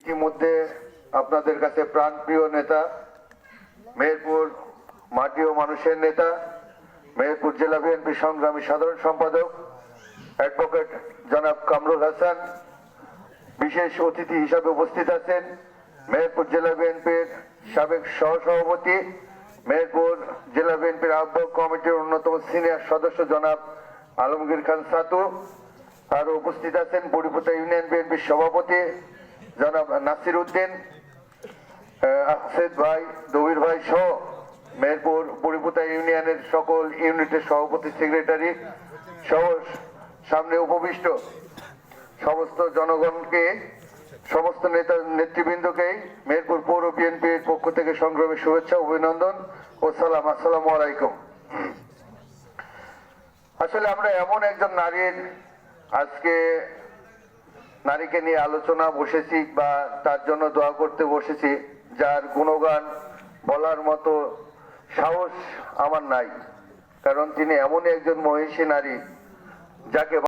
ইতিমধ্যে আপনাদের কাছে প্রাণপ্রিয় নেতা, মেহেরপুর মাটি ও মানুষের নেতা, মেহেরপুর জেলা বিএনপি সংগ্রামী সাধারণ সম্পাদক অ্যাডভোকেট জনাব কামরুল হাসান বিশেষ অতিথি হিসাবে উপস্থিত আছেন। মেহেরপুর জেলা বিএনপির সাবেক সহসভাপতি, মেহেরপুর জেলা বিএনপির আহ্বায়ক কমিটির অন্যতম সিনিয়র সদস্য জনাব আলমগীর খান সাতু। আরো উপস্থিত আছেন বড়িপুতা ইউনিয়ন বিএনপির সভাপতি জনাব নাসির উদ্দিন, আহসেদ ভাই, দবির ভাই সহ মেহেরপুর বড়িপুতা ইউনিয়নের সকল ইউনিটের সভাপতি, সেক্রেটারি সহ সামনে উপবিষ্ট সমস্ত জনগণকে, সমস্ত নেতা নেতৃবৃন্দকে মেহেরপুর পৌর বিএনপির পক্ষ থেকে সংগ্রামী শুভেচ্ছা, অভিনন্দন ও সালাম। আসসালামু আলাইকুম। আসলে আমরা এমন একজন আজকে নারীকে নিয়ে আলোচনা বসেছি বা তার জন্য দোয়া করতে বসেছি, যার গুণগান বলার মতো সাহস আমার নাই, কারণ তিনি এমনই একজন মহিষী নারী যাকে